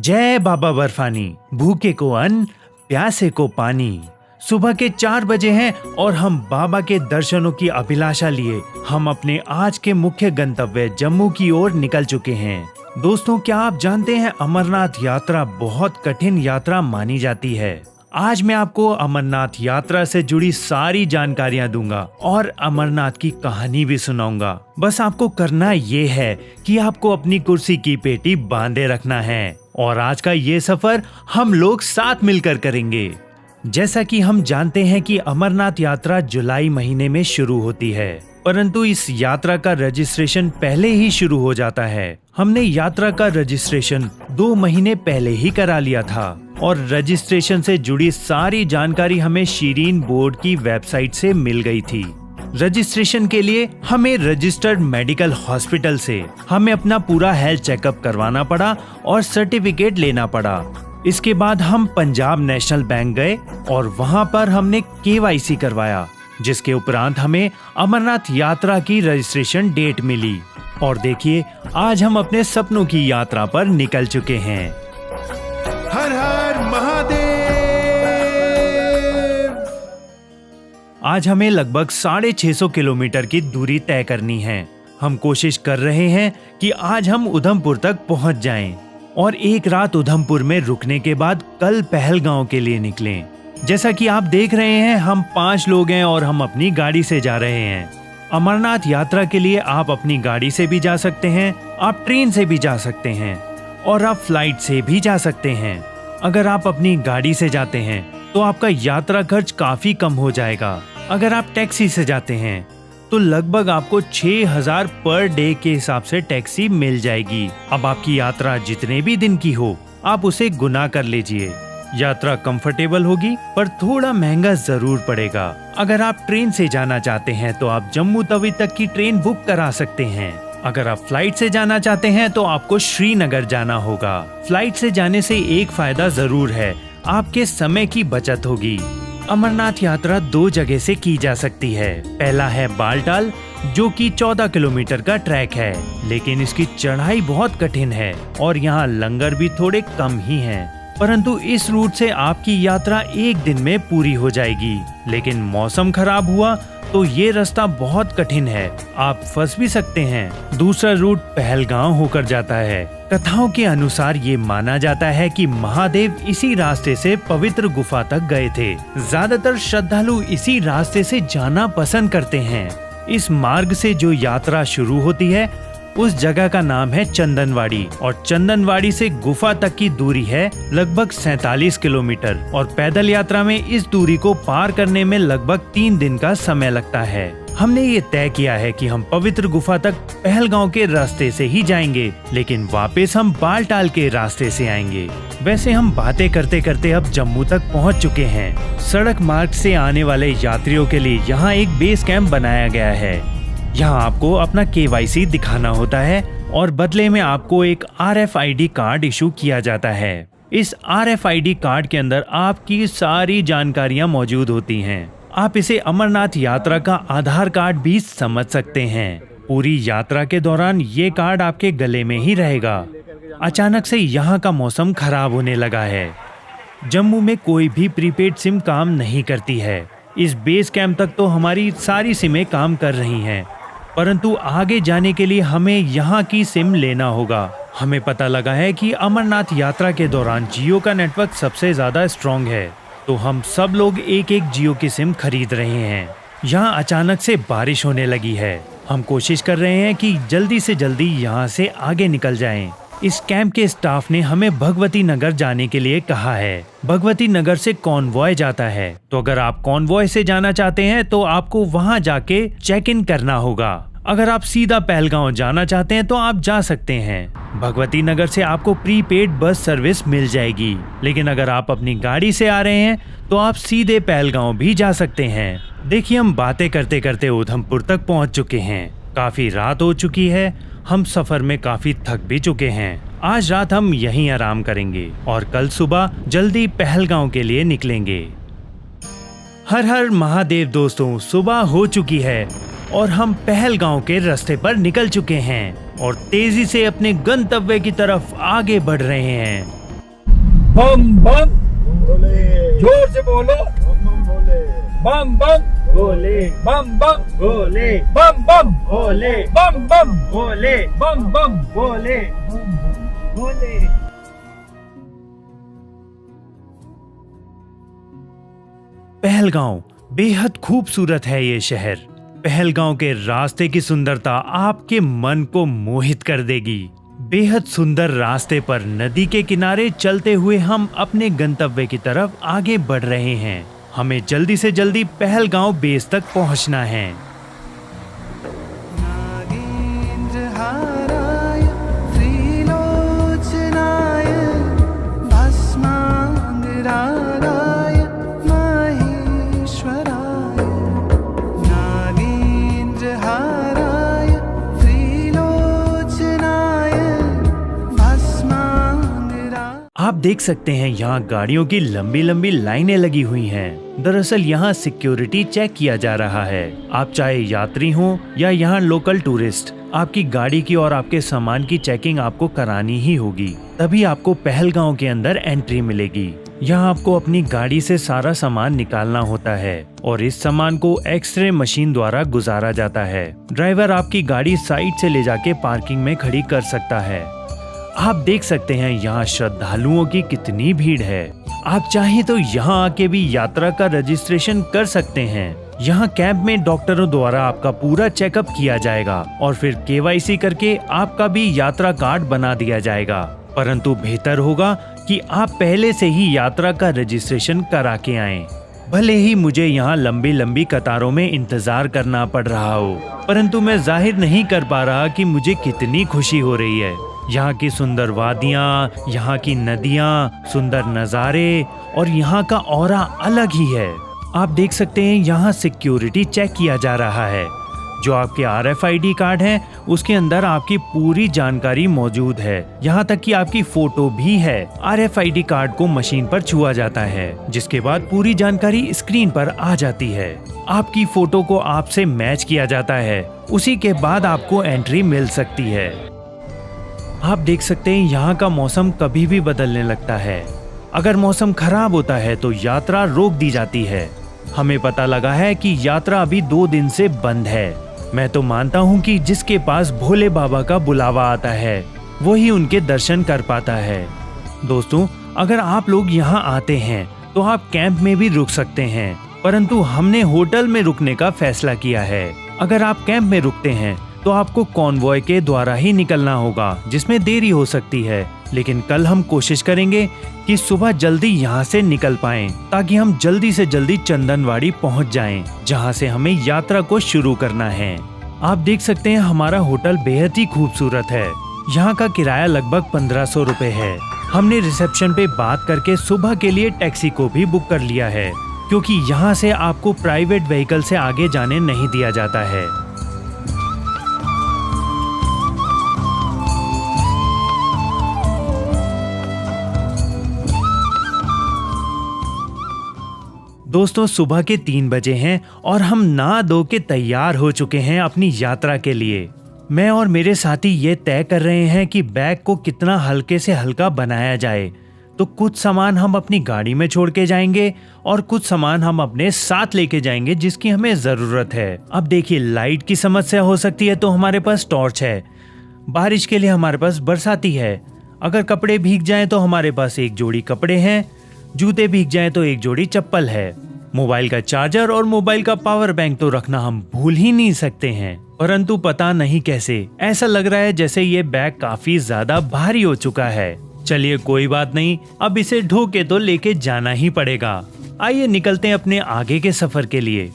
जय बाबा बर्फानी। भूखे को अन्न, प्यासे को पानी। सुबह के 4 बजे हैं और हम बाबा के दर्शनों की अभिलाषा लिए हम अपने आज के मुख्य गंतव्य जम्मू की ओर निकल चुके हैं। दोस्तों, क्या आप जानते हैं अमरनाथ यात्रा बहुत कठिन यात्रा मानी जाती है। आज मैं आपको अमरनाथ यात्रा से जुड़ी सारी जानकारियां दूंगा और अमरनाथ की कहानी भी सुनाऊंगा। बस आपको करना ये है कि आपको अपनी कुर्सी की पेटी बांधे रखना है और आज का ये सफर हम लोग साथ मिलकर करेंगे। जैसा कि हम जानते हैं कि अमरनाथ यात्रा जुलाई महीने में शुरू होती है, परंतु इस यात्रा का रजिस्ट्रेशन पहले ही शुरू हो जाता है। हमने यात्रा का रजिस्ट्रेशन 2 महीने पहले ही करा लिया था और रजिस्ट्रेशन से जुड़ी सारी जानकारी हमें शीरीन बोर्ड की वेबसाइट से मिल गई थी। रजिस्ट्रेशन के लिए हमें रजिस्टर्ड मेडिकल हॉस्पिटल से हमें अपना पूरा हेल्थ चेकअप करवाना पड़ा और सर्टिफिकेट लेना पड़ा। इसके बाद हम पंजाब नेशनल बैंक गए और वहां पर हमने KYC करवाया, जिसके उपरांत हमें अमरनाथ यात्रा की रजिस्ट्रेशन डेट मिली। और देखिए, आज हम अपने सपनों की यात्रा पर निकल चुके हैं। हर हर महादेव। आज हमें लगभग 650 किलोमीटर की दूरी तय करनी है। हम कोशिश कर रहे हैं कि आज हम उधमपुर तक पहुंच जाएं और एक रात उधमपुर में रुकने के बाद कल पहलगांव के लिए निकलें। जैसा कि आप देख रहे हैं, हम 5 लोग हैं और हम अपनी गाड़ी से जा रहे हैं। अमरनाथ यात्रा के लिए आप अपनी गाड़ी से भी जा सकते हैं, आप ट्रेन से भी जा सकते हैं और आप फ्लाइट से भी जा सकते हैं। अगर आप अपनी गाड़ी से जाते हैं तो आपका यात्रा खर्च काफी कम हो जाएगा। अगर आप टैक्सी से जाते हैं तो लगभग आपको 6000 पर डे के हिसाब से टैक्सी मिल जाएगी। अब आपकी यात्रा जितने भी दिन की हो, आप उसे गुना कर लीजिए। यात्रा कंफर्टेबल होगी पर थोड़ा महंगा जरूर पड़ेगा। अगर आप ट्रेन से जाना चाहते हैं तो आप जम्मू तवी तक की ट्रेन बुक करा सकते हैं। अगर आप फ्लाइट से जाना चाहते हैं तो आपको श्रीनगर जाना होगा। फ्लाइट से जाने से एक फायदा जरूर है, आपके समय की बचत होगी। अमरनाथ यात्रा 2 जगह से की जा सकती है। पहला है बालटाल, जो कि 14 किलोमीटर का ट्रैक है, लेकिन इसकी चढ़ाई बहुत कठिन है और यहाँ लंगर भी थोड़े कम ही हैं। परंतु इस रूट से आपकी यात्रा 1 दिन में पूरी हो जाएगी। लेकिन मौसम खराब हुआ तो ये रास्ता बहुत कठिन है, आप फंस भी सकते हैं। दूसरा रूट पहलगांव होकर जाता है। कथाओं के अनुसार ये माना जाता है कि महादेव इसी रास्ते से पवित्र गुफा तक गए थे। ज्यादातर श्रद्धालु इसी रास्ते से जाना पसंद करते हैं। इस मार्ग से जो यात्रा शुरू होती है उस जगह का नाम है चंदनवाड़ी और चंदनवाड़ी से गुफा तक की दूरी है लगभग 47 किलोमीटर और पैदल यात्रा में इस दूरी को पार करने में लगभग 3 दिन का समय लगता है। हमने ये तय किया है कि हम पवित्र गुफा तक पहलगांव के रास्ते से ही जाएंगे, लेकिन वापस हम बालटाल के रास्ते से आएंगे। वैसे हम बातें करते करते अब जम्मू तक पहुंच चुके हैं। सड़क मार्ग से आने वाले यात्रियों के लिए यहाँ एक बेस कैंप बनाया गया है। यहाँ आपको अपना KYC दिखाना होता है और बदले में आपको एक RFID कार्ड इशू किया जाता है। इस RFID कार्ड के अंदर आपकी सारी जानकारियाँ मौजूद होती हैं। आप इसे अमरनाथ यात्रा का आधार कार्ड भी समझ सकते हैं। पूरी यात्रा के दौरान ये कार्ड आपके गले में ही रहेगा। अचानक से यहाँ का मौसम खराब होने लगा है। जम्मू में कोई भी प्रीपेड सिम काम नहीं करती है। इस बेस कैंप तक तो हमारी सारी सिमें काम कर रही हैं, परंतु आगे जाने के लिए हमें यहाँ की सिम लेना होगा। हमें पता लगा है कि अमरनाथ यात्रा के दौरान जियो का नेटवर्क सबसे ज्यादा स्ट्रॉन्ग है, तो हम सब लोग एक जियो की सिम खरीद रहे हैं। यहाँ अचानक से बारिश होने लगी है। हम कोशिश कर रहे हैं कि जल्दी से जल्दी यहाँ से आगे निकल जाएं। इस कैंप के स्टाफ ने हमें भगवती नगर जाने के लिए कहा है। भगवती नगर से कॉन्वॉय जाता है, तो अगर आप कॉन्वॉय से जाना चाहते हैं तो आपको वहां जाके चेक इन करना होगा। अगर आप सीधा पहलगांव जाना चाहते हैं तो आप जा सकते हैं। भगवती नगर से आपको प्रीपेड बस सर्विस मिल जाएगी, लेकिन अगर आप अपनी गाड़ी से आ रहे हैं तो आप सीधे पहलगांव भी जा सकते हैं। देखिए, हम बातें करते करते उधमपुर तक पहुंच चुके हैं। काफी रात हो चुकी है, हम सफर में काफी थक भी चुके हैं। आज रात हम यहीं आराम करेंगे और कल सुबह जल्दी पहलगांव के लिए निकलेंगे। हर हर महादेव दोस्तों, सुबह हो चुकी है और हम पहलगांव के रास्ते पर निकल चुके हैं और तेजी से अपने गंतव्य की तरफ आगे बढ़ रहे हैं। बम बम भोले जोर से बोलो, बम भोले बम बम भोले बम बम भोले बम बम भोले बम बम भोले बम बम भोले भोले। पहलगांव बेहद खूबसूरत है ये शहर। पहलगांव के रास्ते की सुंदरता आपके मन को मोहित कर देगी। बेहद सुंदर रास्ते पर नदी के किनारे चलते हुए हम अपने गंतव्य की तरफ आगे बढ़ रहे हैं। हमें जल्दी से जल्दी पहलगांव बेस तक पहुंचना है। नागेन्द्रहाराय त्रिलोचनाय भस्माङ्गरागाय महेश्वराय। नागेन्द्रहाराय त्रिलोचनाय भस्माङ्गराय। आप देख सकते हैं यहाँ गाड़ियों की लंबी लंबी लाइनें लगी हुई हैं। दरअसल यहाँ सिक्योरिटी चेक किया जा रहा है। आप चाहे यात्री हो या यहाँ लोकल टूरिस्ट, आपकी गाड़ी की और आपके सामान की चेकिंग आपको करानी ही होगी, तभी आपको पहलगांव के अंदर एंट्री मिलेगी। यहाँ आपको अपनी गाड़ी से सारा सामान निकालना होता है और इस सामान को एक्सरे मशीन द्वारा गुजारा जाता है। ड्राइवर आपकी गाड़ी साइड से ले जाके पार्किंग में खड़ी कर सकता है। आप देख सकते हैं यहाँ श्रद्धालुओं की कितनी भीड़ है। आप चाहें तो यहाँ आके भी यात्रा का रजिस्ट्रेशन कर सकते हैं। यहाँ कैंप में डॉक्टरों द्वारा आपका पूरा चेकअप किया जाएगा और फिर केवाईसी करके आपका भी यात्रा कार्ड बना दिया जाएगा। परंतु बेहतर होगा कि आप पहले से ही यात्रा का रजिस्ट्रेशन करा के आएं। भले ही मुझे यहाँ लंबी लंबी कतारों में इंतजार करना पड़ रहा हो, परंतु मैं जाहिर नहीं कर पा रहा कि मुझे कितनी खुशी हो रही है। यहाँ की सुंदर वादियाँ, यहाँ की नदियाँ, सुंदर नज़ारे और यहाँ का ऑरा अलग ही है। आप देख सकते हैं यहाँ सिक्योरिटी चेक किया जा रहा है। जो आपके RFID कार्ड है उसके अंदर आपकी पूरी जानकारी मौजूद है। यहाँ तक कि आपकी फोटो भी है। RFID कार्ड को मशीन पर छुआ जाता है, जिसके बाद पूरी जानकारी स्क्रीन पर आ जाती है। आपकी फोटो को आपसे मैच किया जाता है, उसी के बाद आपको एंट्री मिल सकती है। आप देख सकते हैं यहाँ का मौसम कभी भी बदलने लगता है। अगर मौसम खराब होता है तो यात्रा रोक दी जाती है। हमें पता लगा है कि यात्रा अभी 2 दिन से बंद है। मैं तो मानता हूँ कि जिसके पास भोले बाबा का बुलावा आता है वही उनके दर्शन कर पाता है। दोस्तों, अगर आप लोग यहाँ आते हैं तो आप कैंप में भी रुक सकते हैं, परंतु हमने होटल में रुकने का फैसला किया है। अगर आप कैंप में रुकते हैं तो आपको कॉन्वॉय के द्वारा ही निकलना होगा, जिसमें देरी हो सकती है। लेकिन कल हम कोशिश करेंगे कि सुबह जल्दी यहाँ से निकल पाएं, ताकि हम जल्दी से जल्दी चंदनवाड़ी पहुँच जाएं, जहाँ से हमें यात्रा को शुरू करना है। आप देख सकते हैं हमारा होटल बेहद ही खूबसूरत है। यहाँ का किराया लगभग 1500 रुपए है। हमने रिसेप्शन पे बात करके सुबह के लिए टैक्सी को भी बुक कर लिया है, क्योंकि यहाँ से आपको प्राइवेट व्हीकल से आगे जाने नहीं दिया जाता है। दोस्तों, सुबह के 3 बजे हैं और हम नहा धो के तैयार हो चुके हैं अपनी यात्रा के लिए। मैं और मेरे साथी ये तय कर रहे हैं कि बैग को कितना हल्के से हल्का बनाया जाए। तो कुछ सामान हम अपनी गाड़ी में छोड़ के जाएंगे और कुछ सामान हम अपने साथ लेके जाएंगे जिसकी हमें ज़रूरत है। अब देखिए, लाइट की समस्या हो सकती है तो हमारे पास टॉर्च है। बारिश के लिए हमारे पास बरसाती है। अगर कपड़े भीग जाएं तो हमारे पास एक जोड़ी कपड़े हैं। जूते भीग जाएं तो एक जोड़ी चप्पल है। मोबाइल का चार्जर और मोबाइल का पावर बैंक तो रखना हम भूल ही नहीं सकते हैं। परंतु पता नहीं कैसे ऐसा लग रहा है जैसे ये बैग काफी ज्यादा भारी हो चुका है। चलिए कोई बात नहीं, अब इसे ढो के तो लेके जाना ही पड़ेगा। आइए निकलते हैं अपने आगे के सफर के लिए।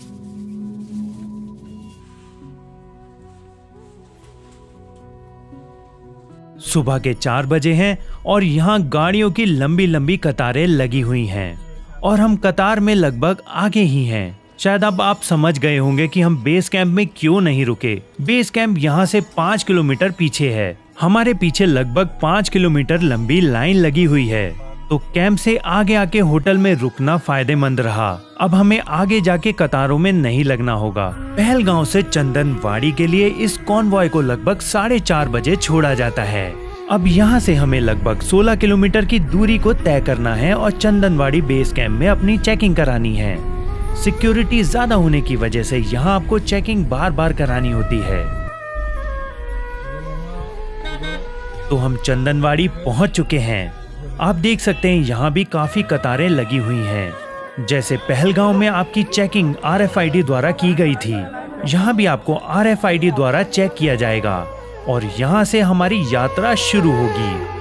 सुबह के 4 बजे हैं और यहाँ गाड़ियों की लंबी लंबी कतारें लगी हुई हैं और हम कतार में लगभग आगे ही हैं। शायद अब आप समझ गए होंगे कि हम बेस कैंप में क्यों नहीं रुके। बेस कैंप यहाँ से 5 किलोमीटर पीछे है। हमारे पीछे लगभग 5 किलोमीटर लंबी लाइन लगी हुई है, तो कैंप से आगे आके होटल में रुकना फायदेमंद रहा। अब हमें आगे जाके कतारों में नहीं लगना होगा। पहलगांव से चंदनवाड़ी के लिए इस कॉन्वॉय को लगभग 4:30 बजे छोड़ा जाता है। अब यहाँ से हमें लगभग 16 किलोमीटर की दूरी को तय करना है और चंदनवाड़ी बेस कैंप में अपनी चेकिंग करानी है। सिक्योरिटी ज्यादा होने की वजह से यहाँ आपको चेकिंग बार बार करानी होती है। तो हम चंदनवाड़ी पहुंच चुके हैं। आप देख सकते हैं यहाँ भी काफी कतारें लगी हुई हैं। जैसे पहलगांव में आपकी चेकिंग RFID द्वारा की गई थी, यहाँ भी आपको RFID द्वारा चेक किया जाएगा और यहाँ से हमारी यात्रा शुरू होगी।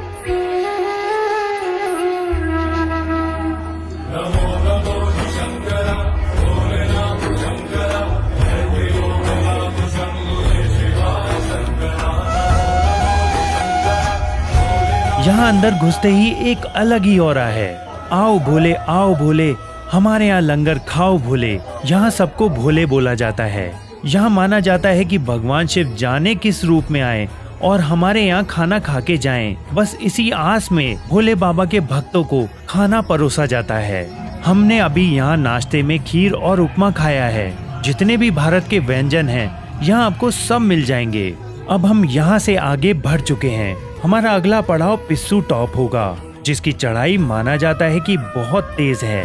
यहाँ अंदर घुसते ही एक अलग ही ऑरा है। आओ भोले, हमारे यहाँ लंगर खाओ भोले। यहाँ सबको भोले बोला जाता है। यहाँ माना जाता है कि भगवान शिव जाने किस रूप में आए और हमारे यहाँ खाना खा के जाएं। बस इसी आस में भोले बाबा के भक्तों को खाना परोसा जाता है। हमने अभी यहाँ नाश्ते में खीर और उपमा खाया है। जितने भी भारत के व्यंजन हैं यहाँ आपको सब मिल जाएंगे। अब हम यहाँ से आगे बढ़ चुके हैं। हमारा अगला पड़ाव पिस्सू टॉप होगा, जिसकी चढ़ाई माना जाता है कि बहुत तेज है।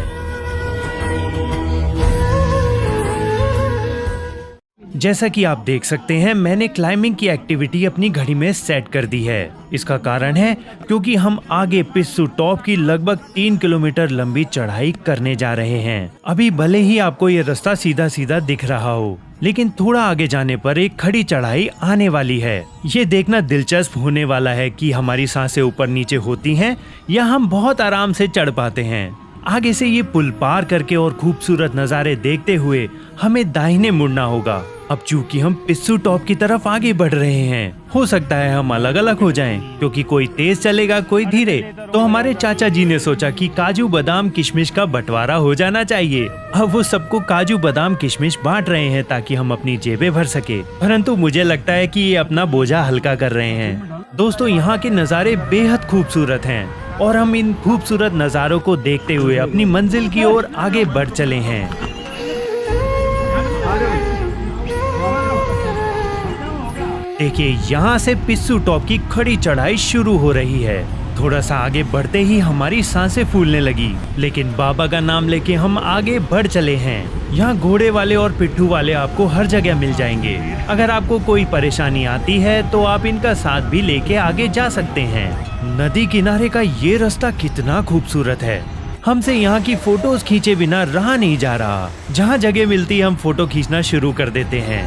जैसा कि आप देख सकते हैं, मैंने क्लाइंबिंग की एक्टिविटी अपनी घड़ी में सेट कर दी है। इसका कारण है क्योंकि हम आगे पिस्सू टॉप की लगभग 3 किलोमीटर लंबी चढ़ाई करने जा रहे हैं। अभी भले ही आपको ये रास्ता सीधा सीधा दिख रहा हो, लेकिन थोड़ा आगे जाने पर एक खड़ी चढ़ाई आने वाली है। ये देखना दिलचस्प होने वाला है कि हमारी सांसें ऊपर नीचे होती हैं या हम बहुत आराम से चढ़ पाते हैं। आगे से ये पुल पार करके और खूबसूरत नज़ारे देखते हुए हमें दाहिने मुड़ना होगा। अब चूंकि हम पिस्सू टॉप की तरफ आगे बढ़ रहे हैं, हो सकता है हम अलग अलग हो जाएं, क्योंकि कोई तेज चलेगा कोई धीरे। तो हमारे चाचा जी ने सोचा कि काजू बादाम किशमिश का बंटवारा हो जाना चाहिए। अब वो सबको काजू बादाम किशमिश बांट रहे हैं ताकि हम अपनी जेबें भर सके, परंतु मुझे लगता है कि ये अपना बोझा हल्का कर रहे हैं। दोस्तों, यहाँ के नज़ारे बेहद खूबसूरत हैं और हम इन खूबसूरत नज़ारों को देखते हुए अपनी मंजिल की ओर आगे बढ़ चले हैं। देखिए, यहाँ से पिस्सू टॉप की खड़ी चढ़ाई शुरू हो रही है। थोड़ा सा आगे बढ़ते ही हमारी सांसें फूलने लगी, लेकिन बाबा का नाम लेके हम आगे बढ़ चले हैं। यहाँ घोड़े वाले और पिट्ठू वाले आपको हर जगह मिल जाएंगे। अगर आपको कोई परेशानी आती है तो आप इनका साथ भी लेके आगे जा सकते हैं। नदी किनारे का ये रास्ता कितना खूबसूरत है। हमसे यहाँ की फोटोज खींचे बिना रहा नहीं जा रहा। जहाँ जगह मिलती हम फोटो खींचना शुरू कर देते हैं।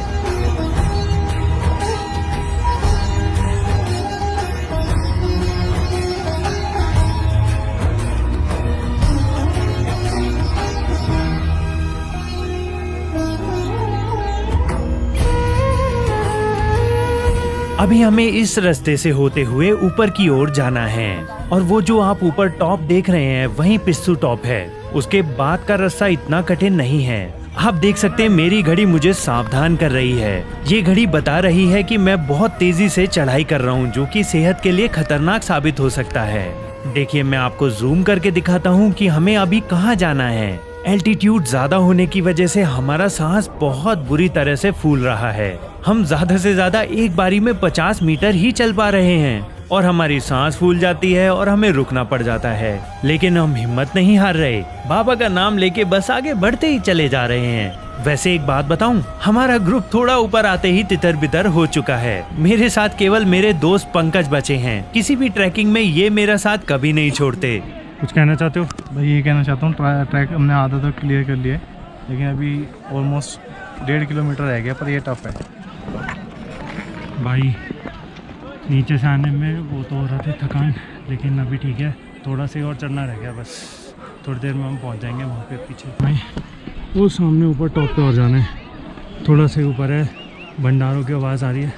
अभी हमें इस रास्ते से होते हुए ऊपर की ओर जाना है और वो जो आप ऊपर टॉप देख रहे हैं वहीं पिस्सू टॉप है। उसके बाद का रास्ता इतना कठिन नहीं है। आप देख सकते हैं मेरी घड़ी मुझे सावधान कर रही है। ये घड़ी बता रही है कि मैं बहुत तेजी से चढ़ाई कर रहा हूँ, जो कि सेहत के लिए खतरनाक साबित हो सकता है। देखिए, मैं आपको जूम करके दिखाता हूँ कि हमें अभी कहाँ जाना है। एल्टीट्यूड ज्यादा होने की वजह से हमारा सांस बहुत बुरी तरह से फूल रहा है। हम ज्यादा से ज्यादा एक बारी में 50 मीटर ही चल पा रहे हैं और हमारी सांस फूल जाती है और हमें रुकना पड़ जाता है। लेकिन हम हिम्मत नहीं हार रहे। बाबा का नाम लेके बस आगे बढ़ते ही चले जा रहे हैं। वैसे एक बात बताऊं, हमारा ग्रुप थोड़ा ऊपर आते ही तितर बितर हो चुका है। मेरे साथ केवल मेरे दोस्त पंकज बचे हैं। किसी भी ट्रैकिंग में ये मेरा साथ कभी नहीं छोड़ते। कुछ कहना चाहते हो? भाई ये कहना चाहता हूँ, ट्रैक हमने आधा तक क्लियर कर लिया है, लेकिन अभी ऑलमोस्ट 1.5 किलोमीटर रह गया, पर ये टफ है भाई। नीचे से आने में वो तो हो रहा था थकान, लेकिन अभी ठीक है। थोड़ा सा और चढ़ना रह गया, बस थोड़ी देर में हम पहुँच जाएंगे वहाँ पे पीछे। भाई वो सामने ऊपर टॉप पे और जाना है, थोड़ा सा ऊपर है। भंडारों की आवाज़ आ रही है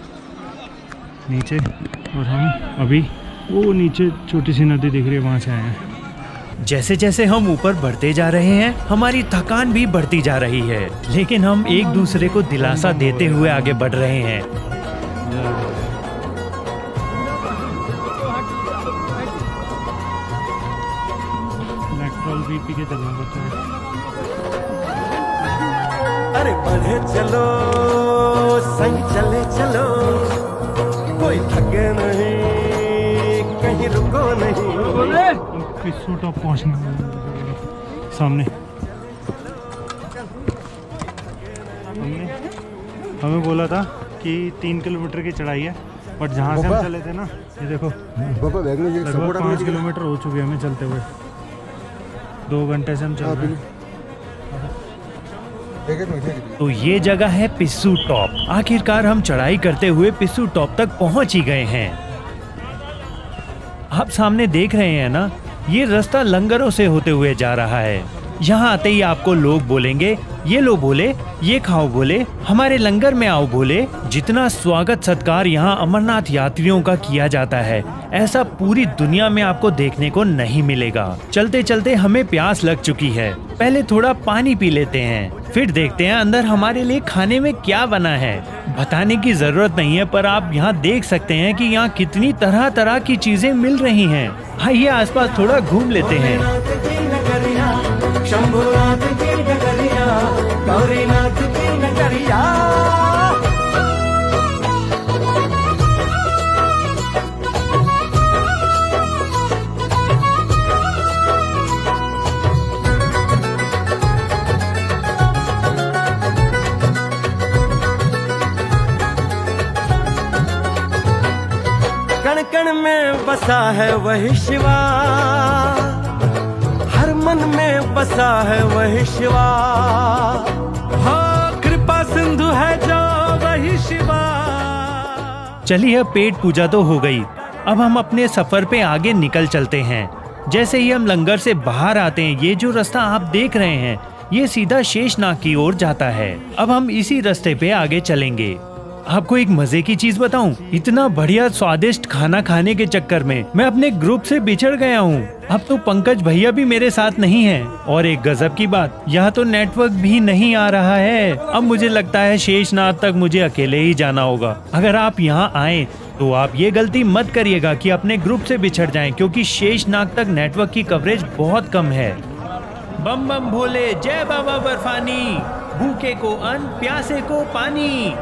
नीचे, और हम अभी वो नीचे छोटी सी नदी दिख रही है, वहाँ से आए हैं। जैसे जैसे हम ऊपर बढ़ते जा रहे हैं हमारी थकान भी बढ़ती जा रही है, लेकिन हम एक दूसरे को दिलासा देते हुए आगे बढ़ रहे हैं। पेट्रोल भी पी के चलना पड़ता है। अरे बढ़े चलो संग चले चलो, कोई थके नहीं को नहीं। बोले पिस्सू टॉप पहुंचना है। सामने हमें बोला था कि 3 किलोमीटर की चढ़ाई है, बट जहाँ से हम चले थे ना, ये देखो लगभग 5 किलोमीटर हो चुके हैं हमें चलते हुए। 2 घंटे से हम चल रहे हैं। तो ये जगह है पिस्सू टॉप। आखिरकार हम चढ़ाई करते हुए पिस्सू टॉप तक पहुंच ही गए हैं। आप सामने देख रहे हैं ना, ये रास्ता लंगरों से होते हुए जा रहा है। यहाँ आते ही आपको लोग बोलेंगे, ये लो बोले, ये खाओ बोले, हमारे लंगर में आओ बोले। जितना स्वागत सत्कार यहाँ अमरनाथ यात्रियों का किया जाता है, ऐसा पूरी दुनिया में आपको देखने को नहीं मिलेगा। चलते चलते हमें प्यास लग चुकी है, पहले थोड़ा पानी पी लेते हैं, फिर देखते हैं अंदर हमारे लिए खाने में क्या बना है। बताने की जरूरत नहीं है, पर आप यहाँ देख सकते हैं कि यहाँ कितनी तरह तरह की चीजें मिल रही हैं। आइए आसपास थोड़ा घूम लेते हैं। शंभुनाथ की नगरिया, गौरीनाथ की नगरिया। कण कण में बसा है वही शिवा, हर मन में बसा है वही शिवा। हाँ, कृपा सिंधु है जो वही शिवा। चलिए अब पेट पूजा तो हो गई, अब हम अपने सफर पे आगे निकल चलते हैं। जैसे ही हम लंगर से बाहर आते हैं, ये जो रास्ता आप देख रहे हैं, ये सीधा शेषनाग की ओर जाता है। अब हम इसी रास्ते पे आगे चलेंगे। आपको एक मजे की चीज बताऊं, इतना बढ़िया स्वादिष्ट खाना खाने के चक्कर में मैं अपने ग्रुप से बिछड़ गया हूं। अब तो पंकज भैया भी मेरे साथ नहीं हैं। और एक गजब की बात, यहाँ तो नेटवर्क भी नहीं आ रहा है। अब मुझे लगता है शेषनाग तक मुझे अकेले ही जाना होगा। अगर आप यहाँ आए तो आप ये गलती मत करिएगा कि अपने ग्रुप से बिछड़ जाएं, क्योंकि शेषनाग तक नेटवर्क की कवरेज बहुत कम है। बम बम भोले, जय बाबा बर्फानी, भूखे को अन्न, प्यासे को पानी।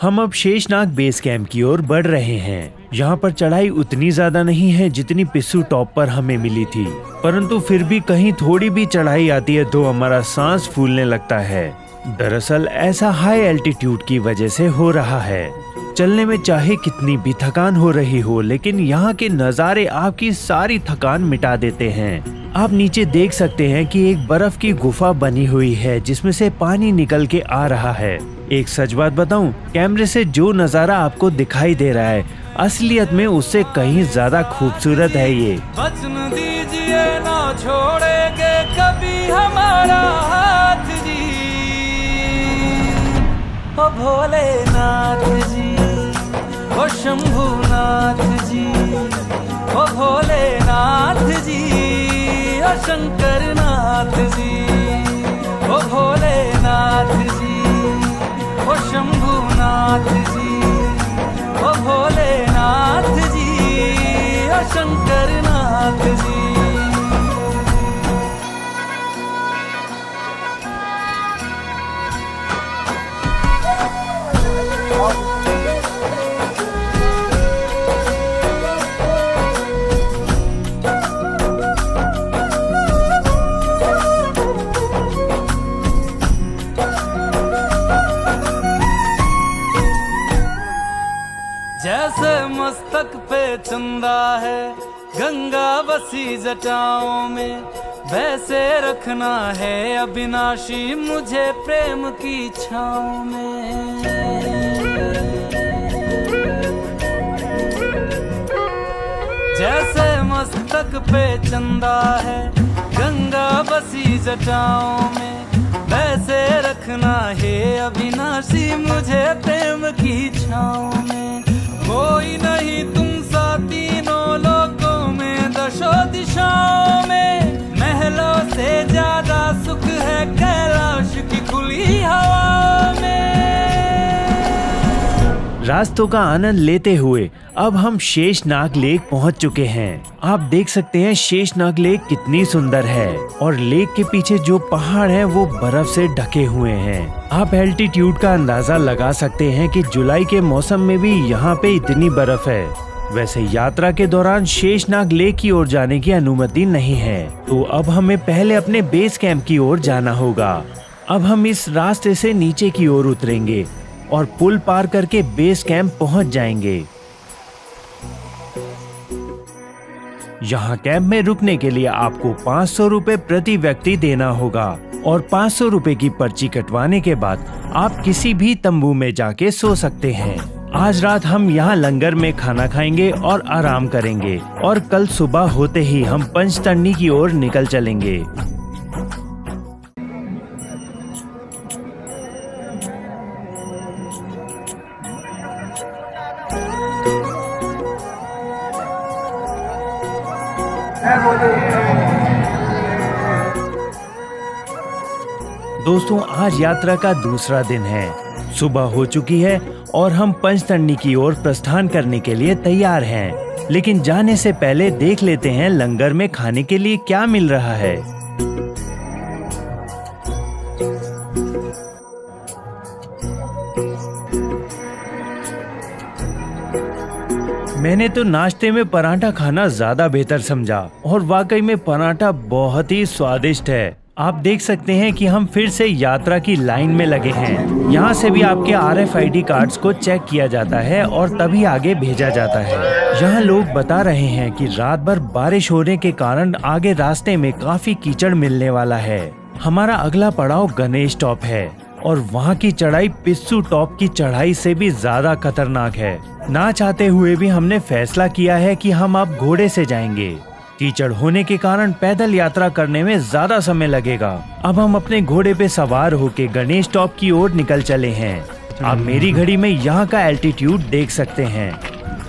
हम अब शेषनाग बेस कैंप की ओर बढ़ रहे हैं। यहाँ पर चढ़ाई उतनी ज्यादा नहीं है जितनी पिस्सू टॉप पर हमें मिली थी, परंतु फिर भी कहीं थोड़ी भी चढ़ाई आती है तो हमारा सांस फूलने लगता है। दरअसल ऐसा हाई एल्टीट्यूड की वजह से हो रहा है। चलने में चाहे कितनी भी थकान हो रही हो, लेकिन यहाँ के नज़ारे आपकी सारी थकान मिटा देते हैं। आप नीचे देख सकते हैं कि एक बर्फ की गुफा बनी हुई है जिसमें से पानी निकल के आ रहा है। एक सच बात बताऊं, कैमरे से जो नज़ारा आपको दिखाई दे रहा है, असलियत में उससे कहीं ज्यादा खूबसूरत है ये। वचन दीजिए ना छोड़ेंगे कभी हमारा हाथ जी, ओ भोलेनाथ जी, ओ शंभुनाथ जी, ओ भोलेनाथ जी, ओ शंकरनाथ जी, ओ भोलेनाथ जी, ओ शंभुनाथ जी, ओ भोलेनाथ जी, ओ शंकरनाथ जी। जैसे मस्तक पे चंदा है गंगा बसी जटाओं में, वैसे रखना है अविनाशी मुझे प्रेम की छाँव में। जैसे मस्तक पे चंदा है गंगा बसी जटाओं में, वैसे रखना है अविनाशी मुझे प्रेम की छाँव में। कोई नहीं तुम सा तीनों लोकों में, दशों दिशाओं में, महलों से ज्यादा सुख है कैलाश की खुली हवा में। रास्तों का आनंद लेते हुए अब हम शेषनाग लेक पहुंच चुके हैं। आप देख सकते हैं शेषनाग लेक कितनी सुंदर है, और लेक के पीछे जो पहाड़ हैं वो बर्फ से ढके हुए हैं। आप एल्टीट्यूड का अंदाजा लगा सकते हैं कि जुलाई के मौसम में भी यहाँ पे इतनी बर्फ है। वैसे यात्रा के दौरान शेषनाग लेक की ओर जाने की अनुमति नहीं है, तो अब हमें पहले अपने बेस कैंप की ओर जाना होगा। अब हम इस रास्ते से नीचे की ओर उतरेंगे और पुल पार करके बेस कैंप पहुंच जाएंगे। यहाँ कैंप में रुकने के लिए आपको 500 रुपए प्रति व्यक्ति देना होगा और 500 रुपए की पर्ची कटवाने के बाद आप किसी भी तंबू में जाके सो सकते हैं। आज रात हम यहाँ लंगर में खाना खाएंगे और आराम करेंगे और कल सुबह होते ही हम पंचतरणी की ओर निकल चलेंगे। दोस्तों, आज यात्रा का दूसरा दिन है। सुबह हो चुकी है और हम पंचतरणी की ओर प्रस्थान करने के लिए तैयार हैं। लेकिन जाने से पहले देख लेते हैं लंगर में खाने के लिए क्या मिल रहा है। मैंने तो नाश्ते में पराठा खाना ज्यादा बेहतर समझा और वाकई में पराठा बहुत ही स्वादिष्ट है। आप देख सकते हैं कि हम फिर से यात्रा की लाइन में लगे हैं। यहाँ से भी आपके RFID कार्ड्स को चेक किया जाता है और तभी आगे भेजा जाता है। यहाँ लोग बता रहे हैं कि रात भर बारिश होने के कारण आगे रास्ते में काफी कीचड़ मिलने वाला है। हमारा अगला पड़ाव गणेश टॉप है और वहाँ की चढ़ाई पिस्सू टॉप की चढ़ाई से भी ज्यादा खतरनाक है। ना चाहते हुए भी हमने फैसला किया है कि हम अब घोड़े से जाएंगे। कीचड़ होने के कारण पैदल यात्रा करने में ज्यादा समय लगेगा। अब हम अपने घोड़े पे सवार होके गणेश टॉप की ओर निकल चले हैं। आप मेरी घड़ी में यहाँ का एल्टीट्यूड देख सकते हैं।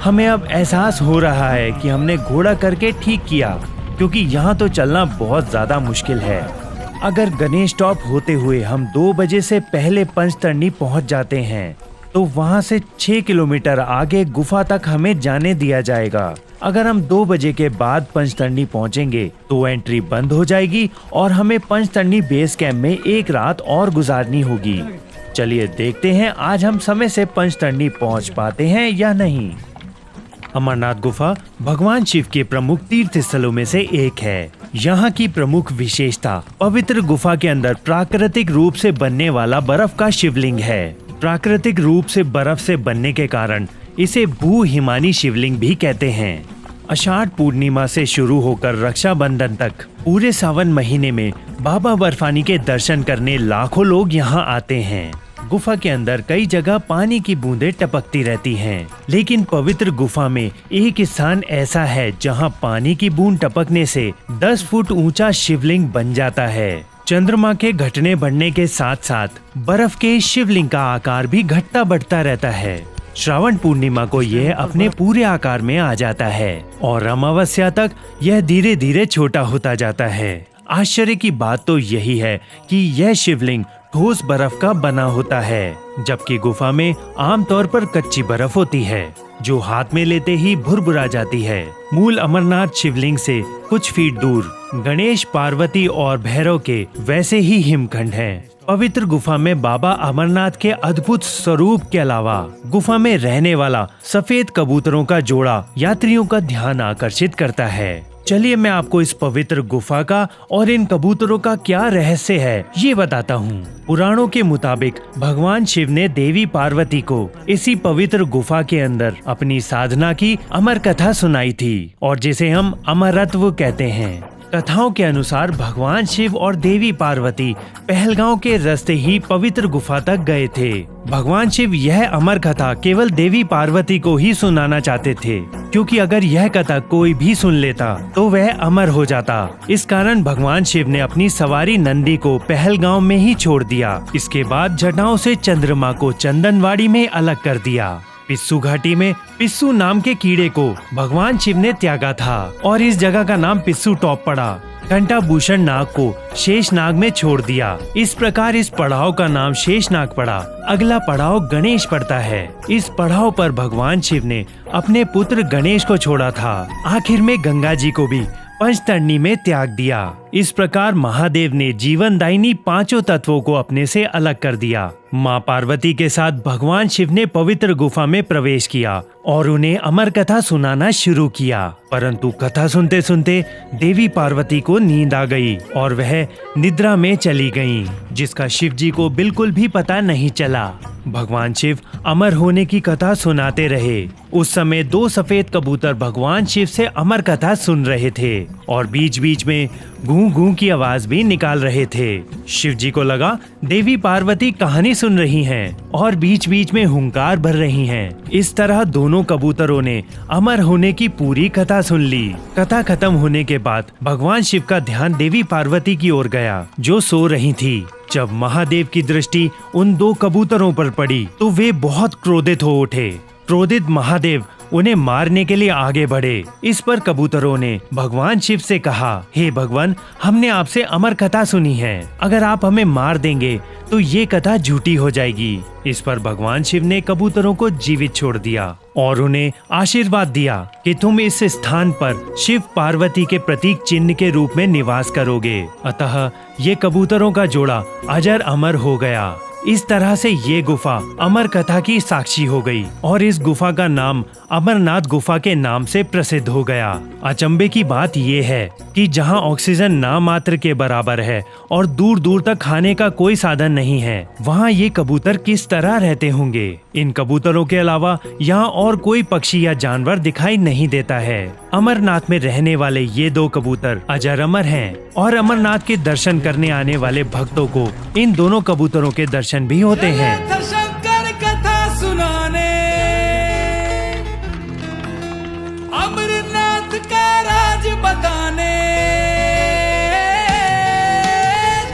हमें अब एहसास हो रहा है कि हमने घोड़ा करके ठीक किया, क्योंकि यहाँ तो चलना बहुत ज्यादा मुश्किल है। अगर गणेश टॉप होते हुए हम 2 बजे से पहले पंचतरणी पहुँच जाते हैं तो वहाँ से 6 किलोमीटर आगे गुफा तक हमें जाने दिया जाएगा। अगर हम 2 बजे के बाद पंचतरणी पहुँचेंगे तो एंट्री बंद हो जाएगी और हमें पंचतरणी बेस कैंप में एक रात और गुजारनी होगी। चलिए देखते हैं आज हम समय से पंचतरणी पहुँच पाते हैं या नहीं। अमरनाथ गुफा भगवान शिव के प्रमुख तीर्थ स्थलों में से एक है। यहाँ की प्रमुख विशेषता पवित्र गुफा के अंदर प्राकृतिक रूप से बनने वाला बर्फ का शिवलिंग है। प्राकृतिक रूप से बर्फ से बनने के कारण इसे भू हिमानी शिवलिंग भी कहते हैं। आषाढ़ पूर्णिमा से शुरू होकर रक्षाबंधन तक पूरे सावन महीने में बाबा बर्फानी के दर्शन करने लाखों लोग यहाँ आते हैं। गुफा के अंदर कई जगह पानी की बूंदें टपकती रहती हैं, लेकिन पवित्र गुफा में एक स्थान ऐसा है जहाँ पानी की बूंद टपकने से 10 फुट ऊंचा शिवलिंग बन जाता है। चंद्रमा के घटने बढ़ने के साथ साथ बर्फ के शिवलिंग का आकार भी घटता बढ़ता रहता है। श्रावण पूर्णिमा को यह अपने पूरे आकार में आ जाता है और अमावस्या तक यह धीरे धीरे छोटा होता जाता है। आश्चर्य की बात तो यही है कि यह शिवलिंग ठोस बर्फ का बना होता है, जबकि गुफा में आमतौर पर कच्ची बर्फ होती है जो हाथ में लेते ही भुरभुरा जाती है। मूल अमरनाथ शिवलिंग से कुछ फीट दूर गणेश, पार्वती और भैरव के वैसे ही हिमखंड हैं। पवित्र गुफा में बाबा अमरनाथ के अद्भुत स्वरूप के अलावा गुफा में रहने वाला सफेद कबूतरों का जोड़ा यात्रियों का ध्यान आकर्षित करता है। चलिए मैं आपको इस पवित्र गुफा का और इन कबूतरों का क्या रहस्य है ये बताता हूँ। पुराणों के मुताबिक भगवान शिव ने देवी पार्वती को इसी पवित्र गुफा के अंदर अपनी साधना की अमर कथा सुनाई थी और जिसे हम अमरत्व कहते हैं। कथाओं के अनुसार भगवान शिव और देवी पार्वती पहलगांव के रास्ते ही पवित्र गुफा तक गए थे। भगवान शिव यह अमर कथा केवल देवी पार्वती को ही सुनाना चाहते थे, क्योंकि अगर यह कथा कोई भी सुन लेता तो वह अमर हो जाता। इस कारण भगवान शिव ने अपनी सवारी नंदी को पहलगांव में ही छोड़ दिया। इसके बाद जटाओं से चंद्रमा को चंदनवाड़ी में अलग कर दिया। पिस्सू घाटी में पिस्सू नाम के कीड़े को भगवान शिव ने त्यागा था और इस जगह का नाम पिस्सू टॉप पड़ा। घंटाभूषण नाग को शेषनाग में छोड़ दिया। इस प्रकार इस पड़ाव का नाम शेषनाग पड़ा। अगला पड़ाव गणेश पड़ता है। इस पड़ाव पर भगवान शिव ने अपने पुत्र गणेश को छोड़ा था। आखिर में गंगा जी को भी पंचतरणी में त्याग दिया। इस प्रकार महादेव ने जीवनदायिनी पांचों तत्वों को अपने से अलग कर दिया। माँ पार्वती के साथ भगवान शिव ने पवित्र गुफा में प्रवेश किया और उन्हें अमर कथा सुनाना शुरू किया। परंतु कथा सुनते सुनते देवी पार्वती को नींद आ गई और वह निद्रा में चली गईं, जिसका शिव जी को बिल्कुल भी पता नहीं चला। भगवान शिव अमर होने की कथा सुनाते रहे। उस समय 2 सफेद कबूतर भगवान शिव से अमर कथा सुन रहे थे और बीच बीच में गूं गूं की आवाज भी निकाल रहे थे। शिव जी को लगा देवी पार्वती कहानी सुन रही हैं और बीच बीच में हुंकार भर रही हैं। इस तरह दोनों कबूतरों ने अमर होने की पूरी कथा सुन ली। कथा खत्म होने के बाद भगवान शिव का ध्यान देवी पार्वती की ओर गया, जो सो रही थी। जब महादेव की दृष्टि उन 2 कबूतरों पर पड़ी तो वे बहुत क्रोधित हो उठे। क्रोधित महादेव उन्हें मारने के लिए आगे बढ़े। इस पर कबूतरों ने भगवान शिव से कहा, हे भगवान, हमने आपसे अमर कथा सुनी है, अगर आप हमें मार देंगे तो ये कथा झूठी हो जाएगी। इस पर भगवान शिव ने कबूतरों को जीवित छोड़ दिया और उन्हें आशीर्वाद दिया कि तुम इस स्थान पर शिव पार्वती के प्रतीक चिन्ह के रूप में निवास करोगे। अतः ये कबूतरों का जोड़ा अजर अमर हो गया। इस तरह से ये गुफा अमर कथा की साक्षी हो गई और इस गुफा का नाम अमरनाथ गुफा के नाम से प्रसिद्ध हो गया। अचंभे की बात ये है कि जहाँ ऑक्सीजन नाम मात्र के बराबर है और दूर दूर तक खाने का कोई साधन नहीं है, वहाँ ये कबूतर किस तरह रहते होंगे। इन कबूतरों के अलावा यहाँ और कोई पक्षी या जानवर दिखाई नहीं देता है। अमरनाथ में रहने वाले ये 2 कबूतर अजर अमर हैं और अमरनाथ के दर्शन करने आने वाले भक्तों को इन दोनों कबूतरों के दर्शन भी होते हैं। शंकर कथा सुनाने अमरनाथ का राज बताने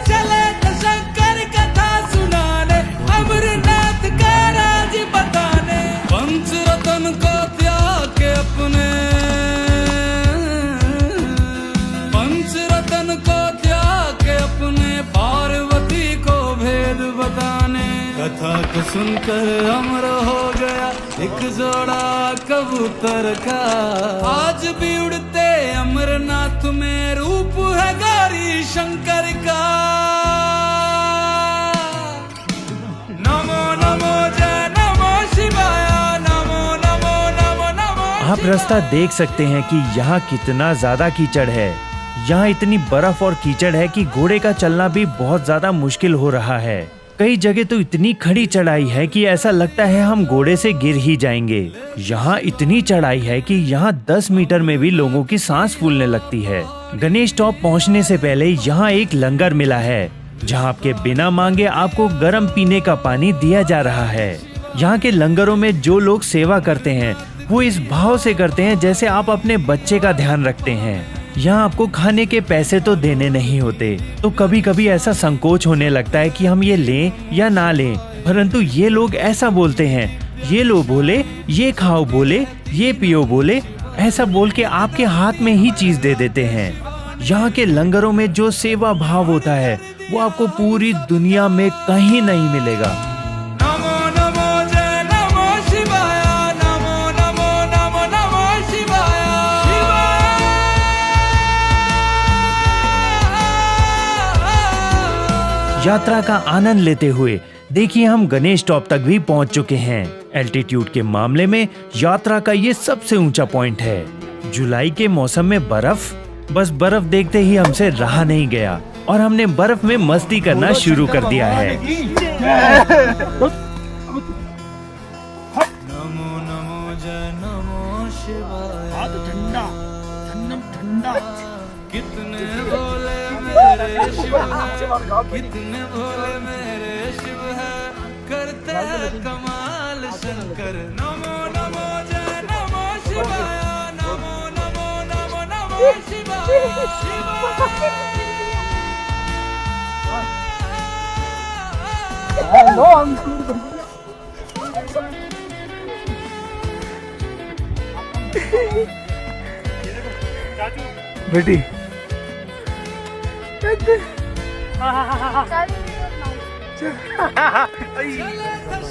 चले शंकर कथा सुनाने अमरनाथ का राज बताने। पंचरत्न को त्याग के अपने पंचरत्न को त्याग के अपने पार्वती को भेद बताने। कथा को सुनकर अमर हो गया एक जोड़ा कबूतर का। आज भी उड़ते अमरनाथ में रूप है गौरी शंकर का। नमो नमो जय नमो शिवाय, नमो नमो नमो नमो। आप रास्ता देख सकते हैं कि यहाँ कितना ज्यादा कीचड़ है। यहाँ इतनी बर्फ और कीचड़ है कि घोड़े का चलना भी बहुत ज्यादा मुश्किल हो रहा है। कई जगह तो इतनी खड़ी चढ़ाई है कि ऐसा लगता है हम घोड़े से गिर ही जाएंगे। यहाँ इतनी चढ़ाई है कि यहाँ 10 मीटर में भी लोगों की सांस फूलने लगती है। गणेश टॉप पहुँचने से पहले यहाँ एक लंगर मिला है, जहाँ आपके बिना मांगे आपको गर्म पीने का पानी दिया जा रहा है। यहाँ के लंगरों में जो लोग सेवा करते हैं वो इस भाव से करते हैं जैसे आप अपने बच्चे का ध्यान रखते हैं। यहाँ आपको खाने के पैसे तो देने नहीं होते, तो कभी कभी ऐसा संकोच होने लगता है कि हम ये लें या ना लें, परंतु ये लोग ऐसा बोलते हैं, ये लो बोले, ये खाओ बोले, ये पियो बोले, ऐसा बोल के आपके हाथ में ही चीज दे देते हैं। यहाँ के लंगरों में जो सेवा भाव होता है वो आपको पूरी दुनिया में कहीं नहीं मिलेगा। नमो नमो जय नमो शिवाय, नमो नमो नमो नमो शिवाय। यात्रा का आनंद लेते हुए देखिए हम गणेश टॉप तक भी पहुंच चुके हैं। एल्टीट्यूड के मामले में यात्रा का ये सबसे ऊंचा पॉइंट है। जुलाई के मौसम में बस बर्फ देखते ही हमसे रहा नहीं गया और हमने बर्फ में मस्ती करना शुरू कर दिया है। नमो नमो जय नमो शिवाय। ठंडा ठंडा कितने भोले मेरे शिव है, कितने भोले मेरे शिव है, करते कमाल शंकर। नमो नमो जय नमो शिवाय, नमो नमो नमो नमो शिवाय शिवाय। हेलो अंकुर बेटी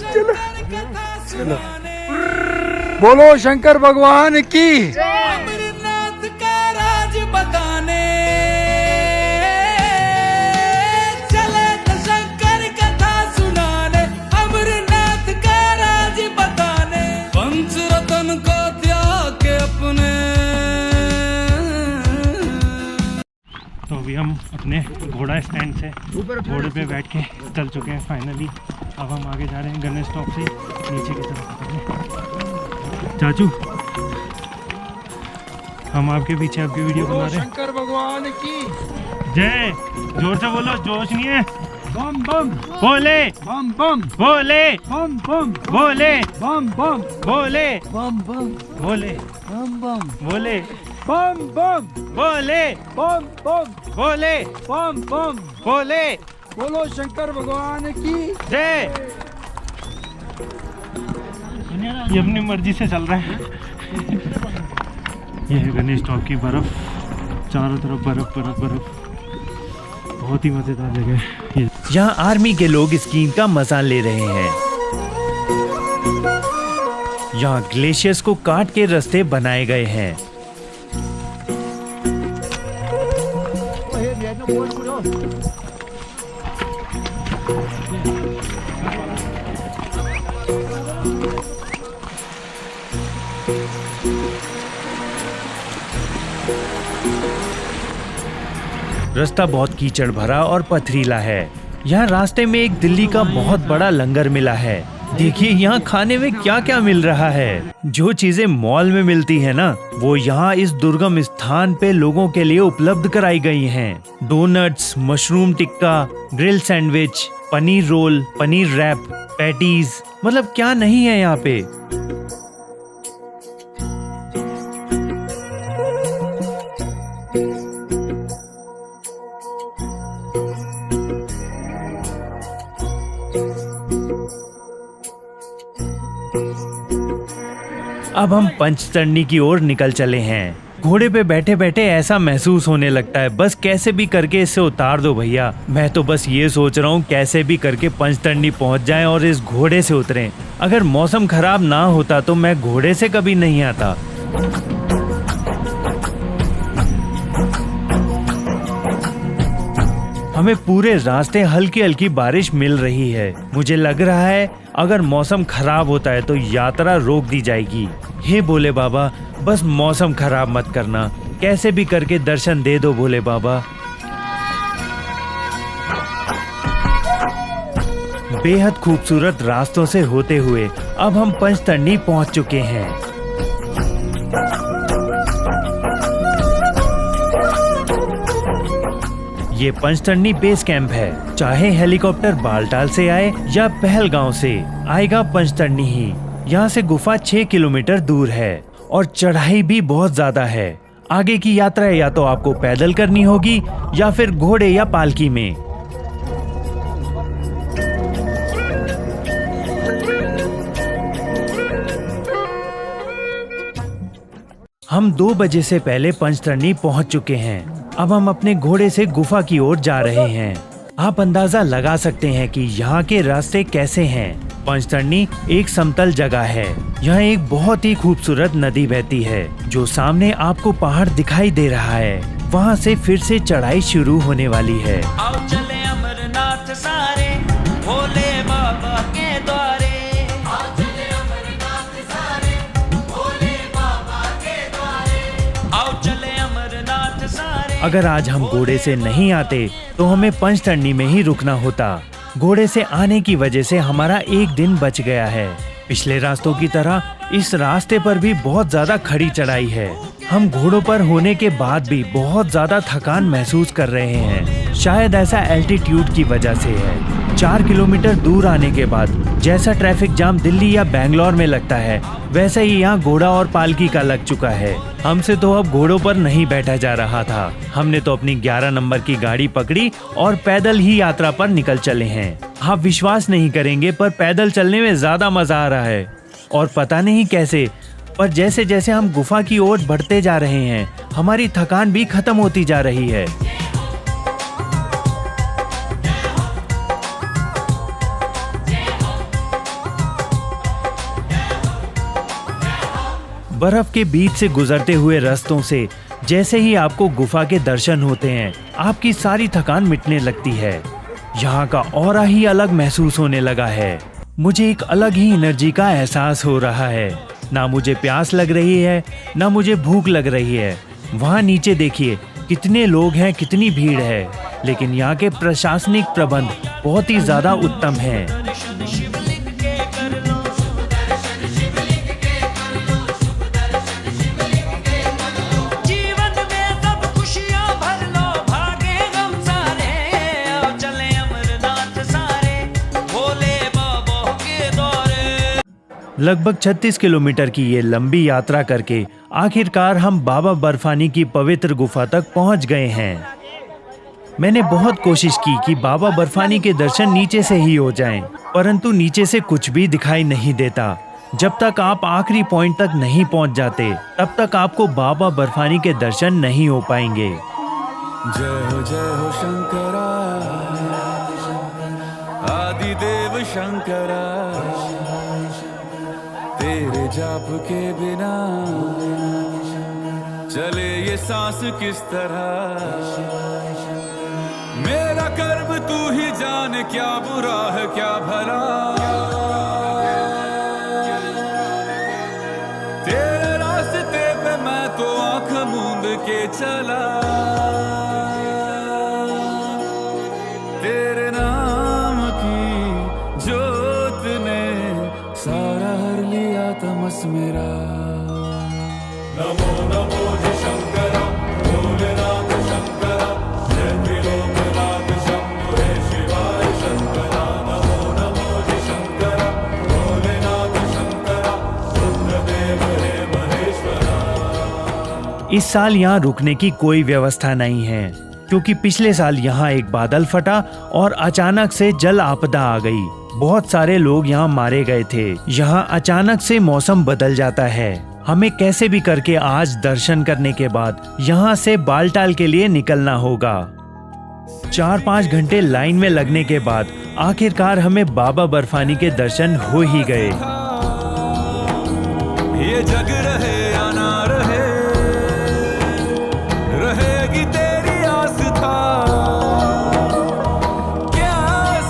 चलो चलो बोलो शंकर भगवान की। अमरनाथ का राज बता अपने घोड़ा स्टैंड से घोड़े पे बैठ के चल चुके हैं फाइनली। अब हम आगे जा रहे हैं गणेश स्टॉप से नीचे की तरफ। चाचू हम आपके पीछे आपकी वीडियो बना रहे हैं। शंकर भगवान की जय, जोर से बोलो, जोश नहीं है। बम बम बोले बम बम बोले बम बम बोले बम बम बोले बम बम बोले बम बम बोले बम बम बोले बम बम बोले बम बम बोले बोलो शंकर भगवान की जय। ये अपनी मर्जी से चल रहा है। ये है गणेश चौक की बर्फ, चारों तरफ बर्फ बर्फ बर्फ, बहुत ही मजेदार जगह है। यहाँ आर्मी के लोग स्कीइंग का मजा ले रहे हैं। यहाँ ग्लेशियर्स को काट के रास्ते बनाए गए हैं। रास्ता बहुत कीचड़ भरा और पथरीला है। यहाँ रास्ते में एक दिल्ली का बहुत बड़ा लंगर मिला है। देखिए यहाँ खाने में क्या क्या मिल रहा है। जो चीजें मॉल में मिलती है ना, वो यहाँ इस दुर्गम स्थान पे लोगों के लिए उपलब्ध कराई गई हैं। Doughnuts, mushroom tikka, grill sandwich, paneer roll, paneer wrap, patties, मतलब क्या नहीं है यहाँ पे। अब हम पंचतरणी की ओर निकल चले हैं। घोड़े पे बैठे बैठे ऐसा महसूस होने लगता है बस कैसे भी करके इससे उतार दो भैया। मैं तो बस ये सोच रहा हूँ कैसे भी करके पंचतरणी पहुँच जाएं और इस घोड़े से उतरें। अगर मौसम खराब ना होता तो मैं घोड़े से कभी नहीं आता। हमें पूरे रास्ते हल्की हल्की बारिश मिल रही है। मुझे लग रहा है अगर मौसम खराब होता है तो यात्रा रोक दी जाएगी। हे भोले बाबा, बस मौसम खराब मत करना, कैसे भी करके दर्शन दे दो भोले बाबा। बेहद खूबसूरत रास्तों से होते हुए अब हम पंचतरणी पहुंच चुके हैं। ये पंचतरणी बेस कैंप है। चाहे हेलीकॉप्टर बालटाल से आए या पहलगांव से, आएगा पंचतरणी ही। यहाँ से गुफा 6 किलोमीटर दूर है और चढ़ाई भी बहुत ज्यादा है। आगे की यात्रा या तो आपको पैदल करनी होगी या फिर घोड़े या पालकी में। हम 2 बजे से पहले पंचतरणी पहुंच चुके हैं। अब हम अपने घोड़े से गुफा की ओर जा रहे हैं। आप अंदाजा लगा सकते हैं कि यहाँ के रास्ते कैसे हैं। पंचतरणी एक समतल जगह है। यहाँ एक बहुत ही खूबसूरत नदी बहती है। जो सामने आपको पहाड़ दिखाई दे रहा है, वहाँ से फिर से चढ़ाई शुरू होने वाली है। आओ चले अमरनाथ सारे भोले बाबा के द्वारे। आओ चले अमरनाथ सारे भोले बाबा के द्वारे। आओ चले अमरनाथ सारे। अगर आज हम घोड़े से नहीं आते तो हमें पंचतरणी में ही रुकना होता। घोड़े से आने की वजह से हमारा एक दिन बच गया है। पिछले रास्तों की तरह इस रास्ते पर भी बहुत ज्यादा खड़ी चढ़ाई है। हम घोड़ों पर होने के बाद भी बहुत ज्यादा थकान महसूस कर रहे हैं। शायद ऐसा एल्टीट्यूड की वजह से है। 4 किलोमीटर दूर आने के बाद जैसा ट्रैफिक जाम दिल्ली या बैंगलोर में लगता है, वैसे ही यहाँ घोड़ा और पालकी का लग चुका है। हमसे तो अब घोड़ों पर नहीं बैठा जा रहा था। हमने तो अपनी 11 नंबर की गाड़ी पकड़ी और पैदल ही यात्रा पर निकल चले हैं। आप विश्वास नहीं करेंगे पर पैदल चलने में ज्यादा मजा आ रहा है। और पता नहीं कैसे, पर जैसे जैसे हम गुफा की ओर बढ़ते जा रहे हैं, हमारी थकान भी खत्म होती जा रही है। बर्फ के बीच से गुजरते हुए रास्तों से जैसे ही आपको गुफा के दर्शन होते हैं, आपकी सारी थकान मिटने लगती है। यहाँ का ऑरा ही अलग महसूस होने लगा है। मुझे एक अलग ही एनर्जी का एहसास हो रहा है। ना मुझे प्यास लग रही है, ना मुझे भूख लग रही है। वहाँ नीचे देखिए कितने लोग हैं, कितनी भीड़ है, लेकिन यहाँ के प्रशासनिक प्रबंध बहुत ही ज्यादा उत्तम हैं। जीवन में सब खुशियां भर लो, भागे गम सारे, आओ चले अमरनाथ सारे, भोले बाबा के दौरे। लगभग 36 किलोमीटर की ये लंबी यात्रा करके आखिरकार हम बाबा बर्फानी की पवित्र गुफा तक पहुंच गए हैं। मैंने बहुत कोशिश की कि बाबा बर्फानी के दर्शन नीचे से ही हो जाएं, परंतु नीचे से कुछ भी दिखाई नहीं देता। जब तक आप आखिरी पॉइंट तक नहीं पहुंच जाते, तब तक आपको बाबा बर्फानी के दर्शन नहीं हो पाएंगे। जय हो शंकरा, आदिदेव शंकरा, तेरे जाप के बिना चले ये सांस किस तरह। मेरा कर्म तू ही जान, क्या बुरा है क्या भला, तेरे रास्ते पे मैं तो आंख मूंद के चला। तेरे नाम की जोत ने सारा हर लिया तमस मेरा। नमो नमो जी शंकरा, भोलेनाथ शंकरा, जय त्रिलोकनाथ शंभो हे शिवाय शंकरा। नमो नमो जी शंकरा, भोलेनाथ शंकरा, रुद्रदेव हे महेश्वरा। इस साल यहाँ रुकने की कोई व्यवस्था नहीं है, क्योंकि पिछले साल यहाँ एक बादल फटा और अचानक से जल आपदा आ गई। बहुत सारे लोग यहाँ मारे गए थे। यहाँ अचानक से मौसम बदल जाता है। हमें कैसे भी करके आज दर्शन करने के बाद यहाँ से बालटाल के लिए निकलना होगा। 4-5 घंटे लाइन में लगने के बाद आखिरकार हमें बाबा बर्फानी के दर्शन हो ही गए। ये जग रहे या ना रहे, रहेगी तेरी आस्था। क्या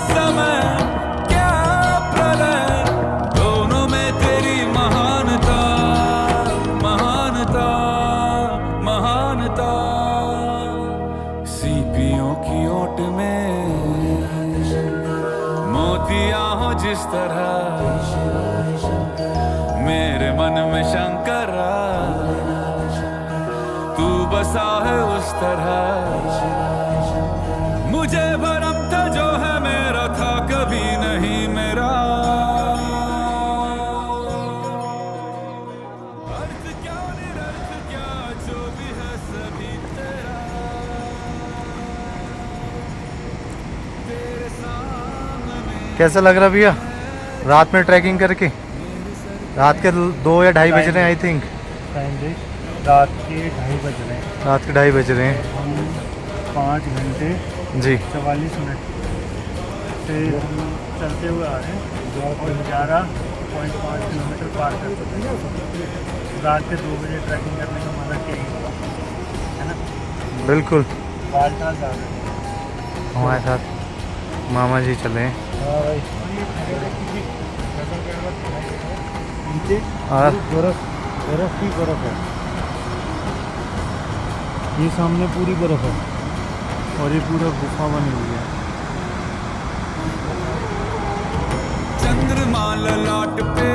समय क्या प्रलय, दोनों में तेरी महानता, महानता, महानता। सीपियों की ओट में मोतियां हो जिस तरह, मेरे मन में शंकरा तू बसा है उस तरह। मुझे भरम था जो है मेरा था कभी नहीं मेरा। अर्थ क्या निरर्थ क्या, जो भी है सभी तेरा। तेरे सामने कैसा लग रहा भैया रात में ट्रैकिंग करके? रात के 2 या 2:30 बज रहे हैं आई थिंक। टाइम देख, रात के 2:30 बज रहे हैं। रात के 2:30 बज रहे हैं। हम 5 घंटे जी 44 मिनट से हम चलते हुए आ रहे हैं और 11.5 किलोमीटर पार कर चुके हैं। रात के 2 बजे ट्रैकिंग करने का मजा क्या है ना। बिल्कुल। बालटाल जा रहे हैं हमारे साथ मामा जी चले हैं। नीचे और बर्फ ही बर्फ है। ये सामने पूरी बर्फ है और ये पूरा गुफा बनी हुई है। चंद्रमा ललाट पे